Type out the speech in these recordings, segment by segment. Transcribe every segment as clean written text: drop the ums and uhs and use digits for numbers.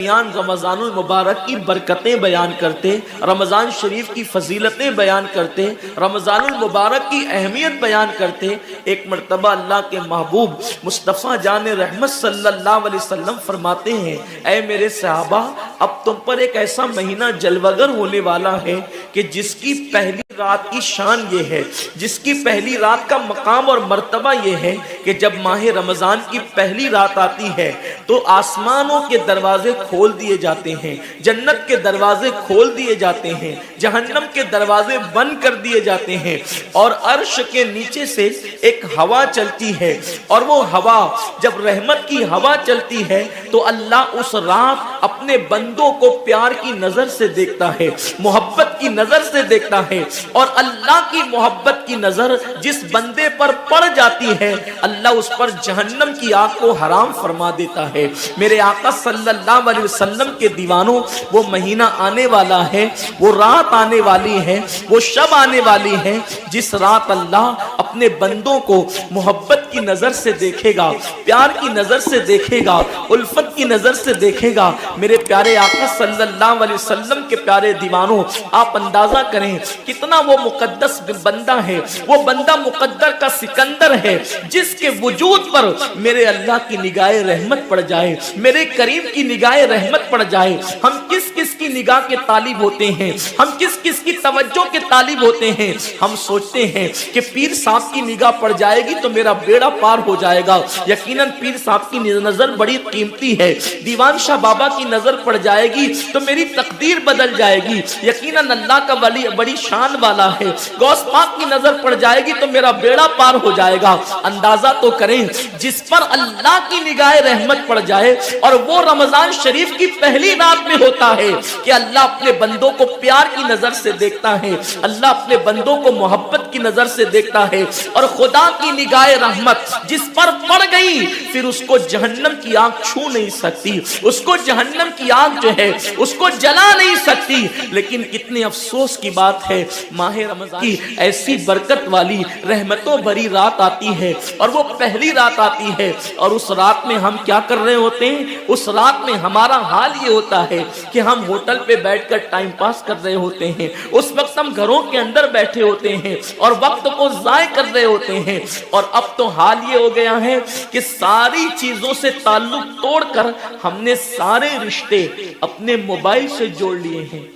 رمضان المبارک کی برکتیں بیان کرتے، رمضان شریف کی فضیلتیں بیان کرتے، رمضان المبارک کی اہمیت بیان کرتے، ایک مرتبہ اللہ کے محبوب مصطفیٰ جان رحمت صلی اللہ علیہ وسلم فرماتے ہیں، اے میرے صحابہ، اب تم پر ایک ایسا مہینہ جلوگر ہونے والا ہے کہ جس کی پہلی رات کی شان یہ ہے، جس کی پہلی رات کا مقام اور مرتبہ یہ ہے کہ جب ماہ رمضان کی پہلی رات آتی ہے تو آسمانوں کے دروازے کھول دیے جاتے ہیں، جنت کے دروازے کھول دیے جاتے ہیں، جہنم کے دروازے بند کر دیے جاتے ہیں، اور عرش کے نیچے سے ایک ہوا چلتی ہے، اور وہ ہوا جب رحمت کی ہوا چلتی ہے تو اللہ اس رات اپنے بندوں کو پیار کی نظر سے دیکھتا ہے، محبت کی نظر سے دیکھتا ہے، اور اللہ کی محبت کی نظر جس بندے پر پڑ جاتی ہے اللہ اس پر جہنم کی آگ کو حرام فرما دیتا ہے۔ میرے آقا صلی اللہ علیہ وسلم کے دیوانوں، وہ مہینہ آنے والا ہے، وہ رات آنے والی ہے، وہ شب آنے والی ہے جس رات اللہ اپنے بندوں کو محبت کی نظر سے دیکھے گا، پیار کی نظر سے دیکھے گا، الفت کی نظر سے دیکھے گا۔ میرے پیارے آقا صلی اللہ علیہ وسلم کے پیارے دیوانوں، آپ اندازہ کریں کتنا وہ مقدس بندہ ہے، وہ بندہ مقدر کا سکندر ہے جس کے وجود پر میرے اللہ کی نگاہ رحمت پڑ جائے، میرے کریم کی نگاہ رحمت پڑ جائے۔ ہم کس کس کی نگاہ کے طالب ہوتے ہیں، ہم کس کس کی توجہ کے طالب ہوتے ہیں؟ ہم سوچتے ہیں کہ پیر صاحب کی نگاہ پڑ جائے گی تو میرا بیڑا پار ہو جائے گا۔ یقیناً پیر صاحب کی نظر بڑی قیمتی ہے، دیوان شاہ بابا کی نظر پڑ جائے گی تو میری تقدیر بدل جائے گی۔ یقیناً اللہ کا ولی بڑی شان والا ہے، غوث پاک کی نظر پڑ جائے گی تو میرا بیڑا پار ہو جائے گا۔ اندازہ تو کریں، جس پر اللہ کی نگاہ رحمت پڑ جائے، اور وہ رمضان شریف کی پہلی رات میں ہوتا ہے کہ اللہ اپنے بندوں کو پیار کی نظر سے دیکھتا ہے، اللہ اپنے بندوں کو محبت کی نظر سے دیکھتا ہے، اور خدا کی نگاہ رحمت جس پر پڑ گئی پھر اس کو جہنم کی آگ چھو نہیں سکتی، اس کو جہنم کی آگ جو ہے اس کو جلا نہیں سکتی۔ لیکن کتنے افسوس کی بات ہے، ماہ رمضان کی ایسی برکت والی رحمتوں بھری رات آتی ہے، اور وہ پہلی رات آتی ہے، اور اس رات میں ہم کیا کر رہے ہوتے ہیں؟ اس رات میں ہمارا حال یہ ہوتا ہے کہ ہم ہوٹل پہ بیٹھ کر ٹائم پاس کر رہے ہوتے ہیں، اس وقت ہم گھروں کے اندر بیٹھے ہوتے ہیں اور وقت کو ضائع کر رہے ہوتے ہیں۔ اور اب تو حال یہ ہو گیا ہے کہ ساری چیزوں سے تعلق توڑ کر ہم نے سارے رشتے اپنے موبائل سے جوڑ لیے ہیں۔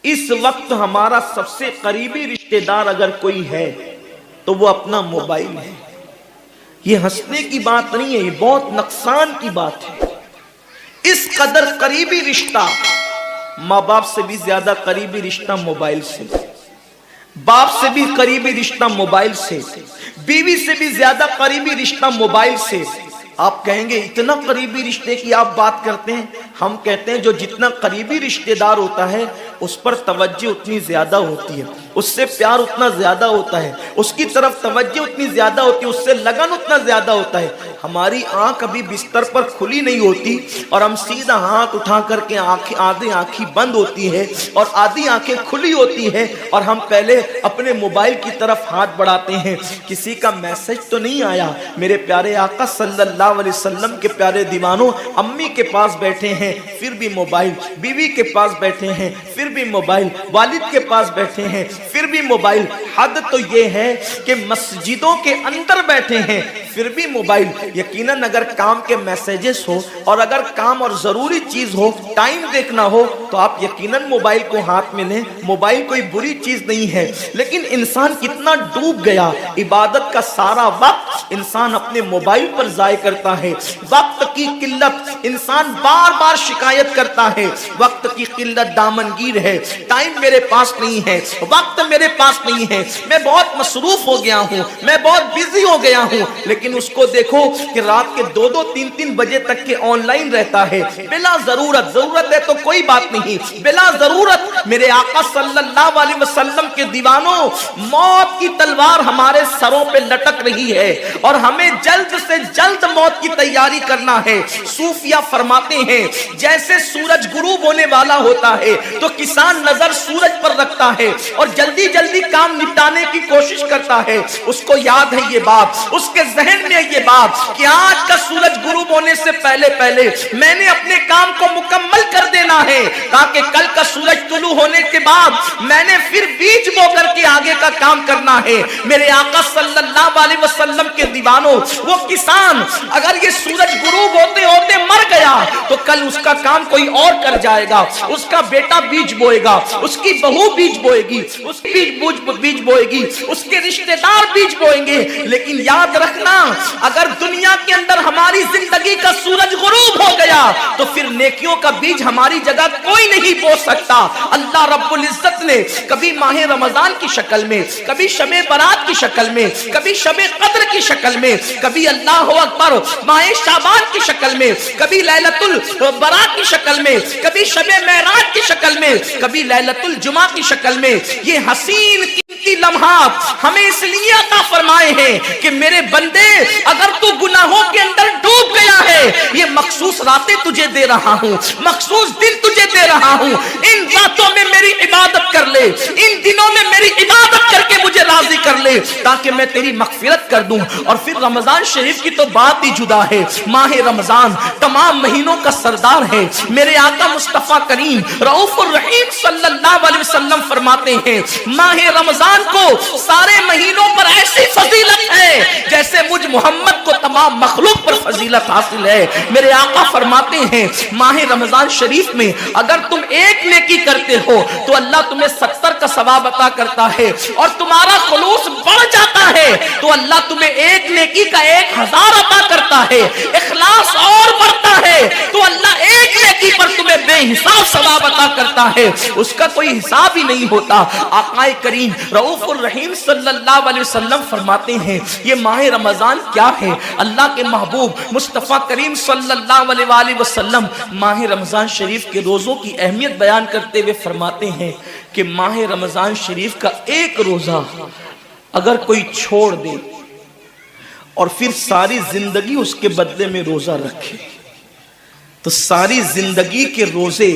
اس وقت ہمارا سب سے قریبی رشتہ دار اگر کوئی ہے تو وہ اپنا موبائل ہے۔ یہ ہنسنے کی بات نہیں ہے، یہ بہت نقصان کی بات ہے۔ اس قدر قریبی رشتہ، ماں باپ سے بھی زیادہ قریبی رشتہ موبائل سے، باپ سے بھی قریبی رشتہ موبائل سے، بیوی سے بھی زیادہ قریبی رشتہ موبائل سے۔ آپ کہیں گے اتنا قریبی رشتے کی آپ بات کرتے ہیں؟ ہم کہتے ہیں جو جتنا قریبی رشتہ دار ہوتا ہے اس پر توجہ اتنی زیادہ ہوتی ہے، اس سے پیار اتنا زیادہ ہوتا ہے، اس کی طرف توجہ اتنی زیادہ ہوتی ہے، اس سے لگن اتنا زیادہ ہوتا ہے۔ ہماری آنکھ ابھی بستر پر کھلی نہیں ہوتی اور ہم سیدھا ہاتھ اٹھا کر کے آدھی آنکھیں بند ہوتی ہے اور آدھی آنکھیں کھلی ہوتی ہے، اور ہم پہلے اپنے موبائل کی طرف ہاتھ بڑھاتے ہیں، کسی کا میسج تو نہیں آیا۔ میرے پیارے آقا صلی اللہ علیہ وسلم کے پیارے دیوانوں، امی کے پاس بیٹھے ہیں پھر بھی موبائل، بیوی کے پاس بیٹھے ہیں پھر بھی موبائل، والد کے پاس بیٹھے ہیں پھر بھی موبائل۔ حد تو یہ ہے کہ مسجدوں کے اندر بیٹھے ہیں پھر بھی موبائل۔ یقیناً اگر کام کے میسیجز ہو اور اگر کام اور ضروری چیز ہو، ٹائم دیکھنا ہو تو آپ یقیناً موبائل کو ہاتھ میں لیں، موبائل کوئی بری چیز نہیں ہے۔ لیکن انسان کتنا ڈوب گیا، عبادت کا سارا وقت انسان اپنے موبائل پر ضائع کرتا ہے۔ وقت کی قلت، انسان بار بار شکایت کرتا ہے، وقت کی قلت دامنگیر ہے، ٹائم میرے پاس نہیں ہے، وقت میرے پاس نہیں ہے، میں بہت مصروف ہو گیا ہوں، میں بہت بزی ہو گیا ہوں۔ لیکن اس کو دیکھو کہ رات کے 2-2 3-3 بجے تک کے آن لائن رہتا ہے، بلا ضرورت ہے تو کوئی بات نہیں، नहीं। बिला जरूरत मेरे आका सल्लल्लाहु अलैहि वसल्लम के दीवानों, मौत की तलवार हमारे सरों पे लटक रही है और हमें जल्द से जल्द मौत की तैयारी करना है। सूफिया फरमाते हैं जैसे सूरज गुरूब होने वाला होता है तो किसान नजर सूरज पर रखता है और जल्दी जल्दी काम निपटाने की कोशिश करता है। उसको याद है ये बात, उसके जहन में ये बात कि आज का सूरज गुरूब होने से पहले पहले मैंने अपने काम को मुकम्मल कर देना है, ताकि कल का सूरज तुलू होने के बाद मैंने फिर बीज बो करके आगे का काम करना है। मेरे आका सल्लल्लाहु अलैहि वसल्लम के दीवानों, वो किसान अगर ये सूरज गुरूब होते होते मर गया तो कल उसका काम कोई और कर जाएगा, उसका बेटा बीज बोएगा, उसकी बहू बीज बोएगी, उसकी बीज बोएगी, उसके रिश्तेदार बीज बोएंगे। लेकिन याद रखना, अगर दुनिया के अंदर हमारी जिंदगी का सूरज गुरूब हो गया तो फिर नेकियों का बीज हमारी जगह कोई नहीं बो सकता। अल्लाह रब्बुल इज्जत ने कभी माह रमजान की शक्ल में, कभी शबे बरात की शक्ल में, कभी शबे कद्र की शक्ल में, कभी अल्लाह अकबर माह शाबान की शक्ल में, कभी लैलतुल बरात की शक्ल में, कभी शबे मेराज की शक्ल में, कभी लैलतुल जुमा की शक्ल में ये हसीन कीमती लम्हात हमें इसलिए अता फरमाए हैं कि मेरे बंदे, अगर तू गुनाहों के अंदर डूब गया है, ये मखसूस रातें तुझे दे रहा हूं, मखसूस दिन तुझे दे रहा हूं। इन रातों में मेरी इबादत कर ले, इन दिनों में मेरी इबादत करके मुझे राजी कर ले, ताकि मैं तेरी मगफिरत कर दूं। और फिर रमजान शरीफ की तो बात ही जुदा है। माह रमजान तमाम महीनों का सरदार है। मेरे आका मुस्तफा करीम रऊफुर रहीम सल्लल्लाहु अलैहि वसल्लम फरमाते हैं माह रमजान को सारे महीनों पर ऐसी फजीलत है जैसे मुझ मोहम्मद को तमाम मखलूक पर फजीलत हासिल है। मेरे आका फरमाते हैं माह रमजान शरीफ में अगर तुम एक नेकी करते हो तो अल्लाह तुम्हें 70 का सवाब अता करता है, और तुम्हारा खुलूस बढ़ जाता है तो अल्लाह तुम्हें एक नेकी का 1000 अता करता है। इखलास और बढ़ता है तो अल्लाह एक नेकी पर तुम्हें बेहिसाब सवाब अता करता है, उसका कोई हिसाब ही नहीं होता। आकाए करीम रऊफुर रहीम सल्लल्लाहु अलैहि वसल्लम फरमाते हैं ये माह रमजान क्या है। अल्लाह के महबूब मुस्तफा करीम सल्लल्लाहु अलैहि वसल्लम माह रमजान शरीफ के रोजों की अहमियत बयान करते हुए फरमाते हैं कि माह रमजान शरीफ का एक रोजा अगर कोई छोड़ दे और फिर सारी जिंदगी उसके बदले में रोजा रखे तो सारी जिंदगी के रोजे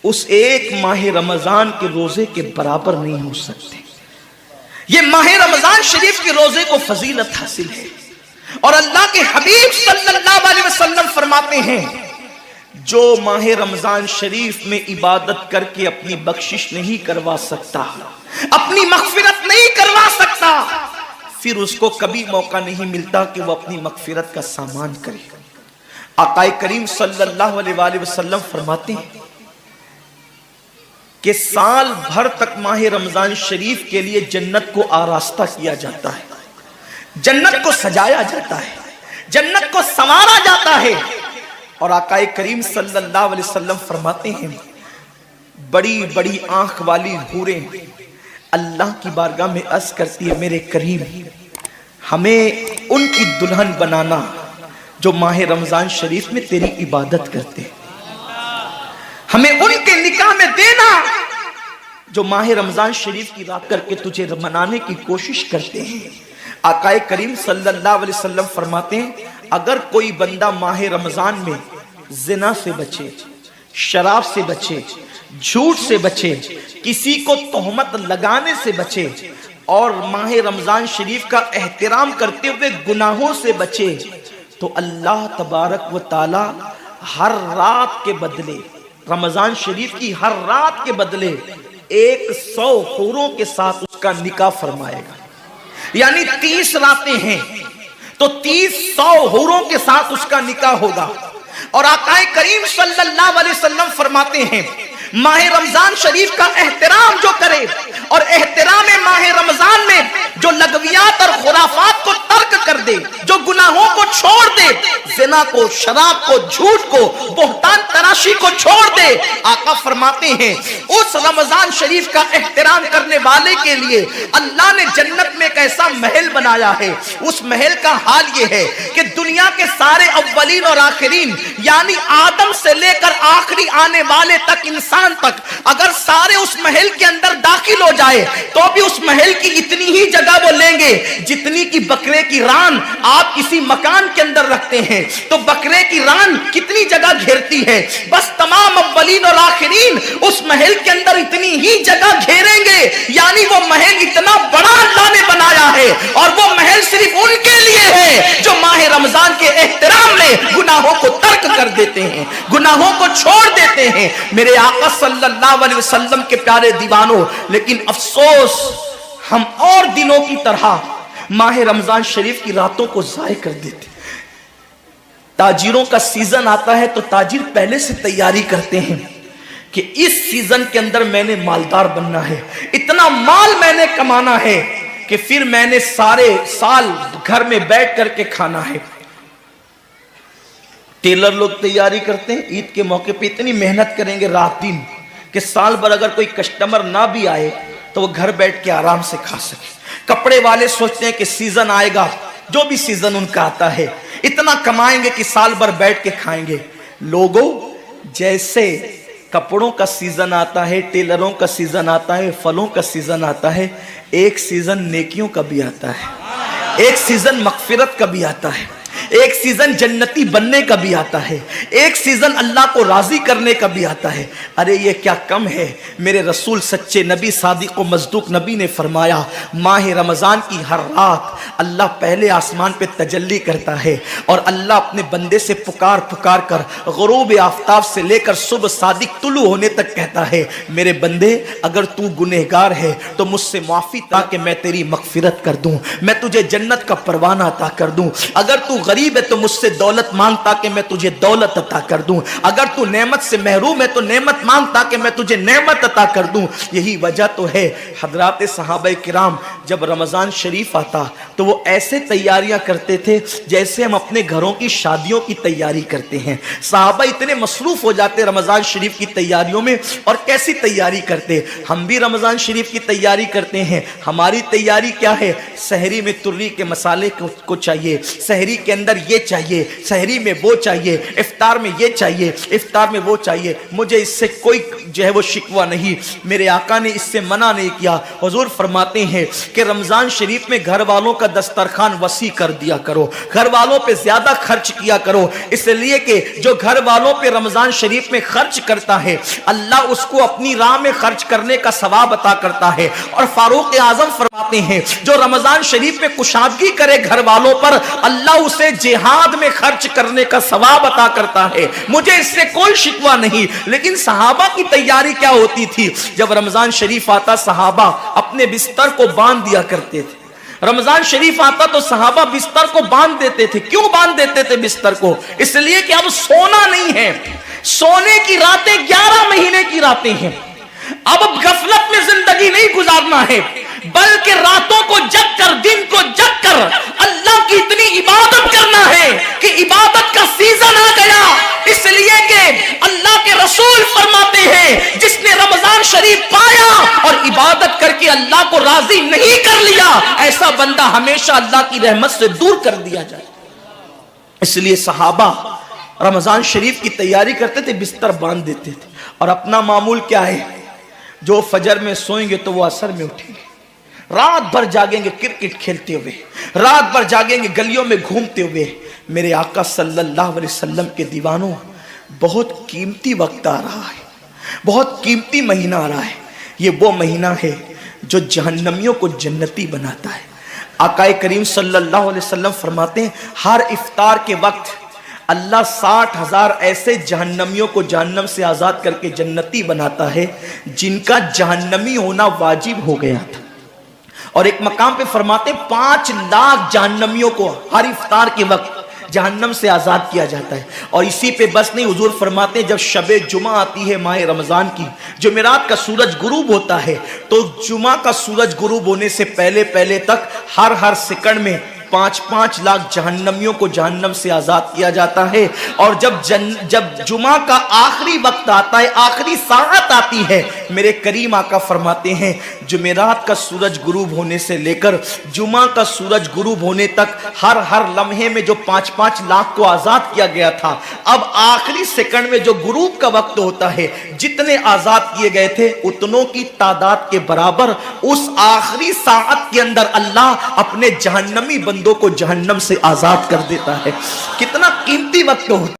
उस एक माह रमजान के रोजे के बराबर नहीं हो सकते। ये माह रमजान शरीफ के रोजे को फजीलत हासिल है। और अल्लाह के हबीब सल्लल्लाहु अलैहि वसल्लम फरमाते हैं जो माह रमजान शरीफ में इबादत करके अपनी बख्शिश नहीं करवा सकता, अपनी मगफिरत नहीं करवा सकता, फिर उसको कभी मौका नहीं मिलता कि वो अपनी मगफिरत का सामान करे। आकाए करीम सल्लल्लाहु अलैहि वसल्लम फरमाते हैं कि साल भर तक माह रमजान शरीफ के लिए जन्नत को आरास्ता किया जाता है, जन्नत को सजाया जाता है, जन्नत को संवारा जाता है। और आकाए करीम सल्लल्लाहु अलैहि वसल्लम फरमाते हैं बड़ी बड़ी आंख वाली हूरें अल्लाह की बारगाह में अर्ज करती है मेरे करीम हमें उनकी दुल्हन बनाना जो माह रमजान शरीफ में तेरी इबादत करते, हमें उनके निकाह में देना जो माह रमजान शरीफ की रात करके तुझे मनाने की कोशिश करते हैं। आकाए करीम सल्लल्लाहु अलैहि वसल्लम फरमाते हैं अगर कोई बंदा माह रमजान में जिना से बचे, शराब से बचे, झूठ से बचे, किसी को तोहमत लगाने से बचे और माह रमजान शरीफ का एहतराम करते हुए गुनाहों से बचे तो अल्लाह तबारक व ताला हर रात के बदले, रमजान शरीफ की हर रात के बदले 100 हूरों के साथ उसका निकाह फरमाएगा। यानी 30 रातें हैं तो 30 हूरों के साथ उसका निकाह होगा। और आकाए करीम सल्लल्लाहु अलैहि वसल्लम फरमाते हैं माह रमजान शरीफ का एहतराम जो करे और एहतराम माह रमजान में जो लगवियात और खुराफात को तर्क कर दे, जो गुनाहों को छोड़ दे, जिना को, शराब को, झूठ को, बोहतान तलाशी को छोड़ दे। आका फरमाते हैं उस रमजान शरीफ का एहतराम करने वाले के लिए अल्लाह ने जन्नत में एक ऐसा महल बनाया है, उस महल का हाल ये है कि दुनिया के सारे अव्वलीन और आखिरीन यानी आदम से लेकर आखिरी आने वाले तक, इंसान तक, अगर सारे उस महल के अंदर दाखिल हो जाए तो भी उस महल की इतनी ही जगह वो लेंगे जितनी की बकरे की रान आप किसी मकान के अंदर रखते हैं तो बकरे की रान कितनी जगह घेरती है, बस तमाम अव्वलीन और आखिरीन उस महल के अंदर इतनी ही जगह घेरेंगे। यानी वो महल इतना बड़ा अल्लाह ने बनाया है और वो महल सिर्फ उनके लिए है जो माह रमजान के एहतराम में गुनाहों को तर्क कर देते हैं, गुनाहों को छोड़ देते हैं। मेरे आका सल्लल्लाहु अलैहि वसल्लम के प्यारे दीवानों, लेकिन अफसोस हम और दिनों की तरह माह रमजान शरीफ की रातों को ज़ाय कर देते। ताजिरों का सीजन आता है तो ताजिर पहले से तैयारी करते हैं कि इस सीजन के अंदर मैंने मालदार बनना है, इतना माल मैंने कमाना है कि फिर मैंने सारे साल घर में बैठ करके खाना है। टेलर लोग तैयारी करते हैं, ईद के मौके पे इतनी मेहनत करेंगे रात दिन कि साल भर अगर कोई कस्टमर ना भी आए तो वो घर बैठ के आराम से खा सके। कपड़े वाले सोचते हैं कि सीजन आएगा, जो भी सीजन उनका आता है इतना कमाएंगे कि साल भर बैठ के खाएंगे। लोगों, जैसे कपड़ों का सीजन आता है, टेलरों का सीजन आता है, फलों का सीजन आता है, एक सीजन नेकियों का भी आता है, एक सीजन मगफिरत का भी आता है, एक सीजन जन्नती बनने का भी आता है, एक सीजन अल्लाह को राजी करने का भी आता है। अरे ये क्या कम है। मेरे रसूल सच्चे नबी सादिक व मज़दूक नबी ने फरमाया माह रमज़ान की हर रात अल्लाह पहले आसमान पे तजल्ली करता है और अल्लाह अपने बंदे से पुकार पुकार कर गुरूब आफ्ताब से लेकर सुबह सादिक तुलू होने तक कहता है मेरे बंदे अगर तू गुनहगार है तो मुझसे माफ़ी ताकि मैं तेरी मगफिरत कर दूं, मैं तुझे जन्नत का परवाना अता कर दूं। अगर तू गरीब है तो मुझसे दौलत मांग ताकि मैं तुझे दौलत अता कर दूं। अगर तू नेमत से महरूम है तो नेमत मांग ताकि मैं तुझे नेमत अता कर दूं। यही वजह तो है हजरात सहाबा किराम जब रमज़ान शरीफ आता तो वो ऐसे तैयारियां करते थे जैसे हम अपने घरों की शादियों की तैयारी करते हैं। सहाबा इतने मसरूफ हो जाते रमज़ान शरीफ की तैयारियों में। और कैसी तैयारी करते, हम भी रमज़ान शरीफ की तैयारी करते हैं। हमारी तैयारी क्या है, सहरी में तुर्री के मसाले को चाहिए, सहरी के अंदर ये चाहिए, सहरी में वो चाहिए, इफ्तार में ये चाहिए, इफ्तार में वो चाहिए। मुझे इससे कोई जो है वो शिकवा नहीं, मेरे आका ने इससे मना नहीं किया। हुजूर फरमाते हैं कि रमज़ान शरीफ में घर वालों का दस्तरखान वसी कर दिया करो, घर वालों पे ज्यादा खर्च किया करो, इसलिए कि जो घर वालों पे रमज़ान शरीफ में खर्च करता है अल्लाह उसको अपनी राह में खर्च करने का सवाब अता करता है। और फारूक आजम फरमाते हैं जो रमज़ान शरीफ में कुशादगी करे घर वालों पर अल्लाह उसे जिहाद में खर्च करने का सवाब अता करता है। मुझे इससे कोई शिकवा नहीं। लेकिन सहाबा की तैयारी क्या होती थी, जब रमजान शरीफ आता सहाबा अपने बिस्तर को बांध दिया करते थे। रमजान शरीफ आता तो सहाबा बिस्तर को बांध देते थे। क्यों बांध देते थे बिस्तर को? इसलिए कि अब सोना नहीं है, सोने की रातें 11 महीने की रातें हैं। अब गफलत में जिंदगी नहीं गुजारना है, बल्कि रातों को जग कर, दिन को जग कर अल्लाह की इतनी इबादत करना है कि इबादत का सीजन आ गया। इसलिए कि अल्लाह के रसूल फरमाते हैं जिसने रमजान शरीफ पाया और इबादत करके अल्लाह को राजी नहीं कर लिया, ऐसा बंदा हमेशा अल्लाह की रहमत से दूर कर दिया जाए। इसलिए सहाबा रमजान शरीफ की तैयारी करते थे, बिस्तर बांध देते थे। और अपना मामूल क्या है, जो फजर में सोएंगे तो वो असर में उठेंगे, रात भर जागेंगे क्रिकेट खेलते हुए, रात भर जागेंगे गलियों में घूमते हुए। मेरे आका सल्लल्लाहु अलैहि वसल्लम के दीवानों, बहुत कीमती वक्त आ रहा है, बहुत कीमती महीना आ रहा है। ये वो महीना है जो जहन्नमियों को जन्नती बनाता है। आका करीम सल्लल्लाहु अलैहि वसल्लम फरमाते हैं हर इफ्तार के वक्त अल्लाह 60,000 ऐसे जहन्नमियों को जहन्नम से आज़ाद करके जन्नती बनाता है जिनका जहन्नमी होना वाजिब हो गया था। और एक मकाम पे फरमाते 5 लाख जहन्नमियों को हर इफ्तार के वक्त जहन्नम से आज़ाद किया जाता है। और इसी पे बस नहीं, हुजूर फरमाते हैं जब शबे जुमा आती है माह रमज़ान की, जुमेरात का सूरज गुरूब होता है, तो जुमा का सूरज गुरूब होने से पहले पहले तक हर सेकंड में 5-5 लाख जहन्नमियों को जहन्नम से आजाद किया जाता है। और जब जुमा का आखिरी वक्त आता है, आखिरी साअत आती है, मेरे करीम आका फरमाते हैं जुमेरात का सूरज गुरूब होने से लेकर जुमा का सूरज गुरूब होने तक हर लम्हे में जो 5-5 लाख को आजाद किया गया था, अब आखिरी सेकंड में जो गुरूब का वक्त होता है, जितने आजाद किए गए थे उतनों की तादाद के बराबर उस आखिरी साअत के अंदर अल्लाह अपने जहन्नमी बंदों को जहन्नम से आजाद कर देता है। कितना कीमती वक्त होता है।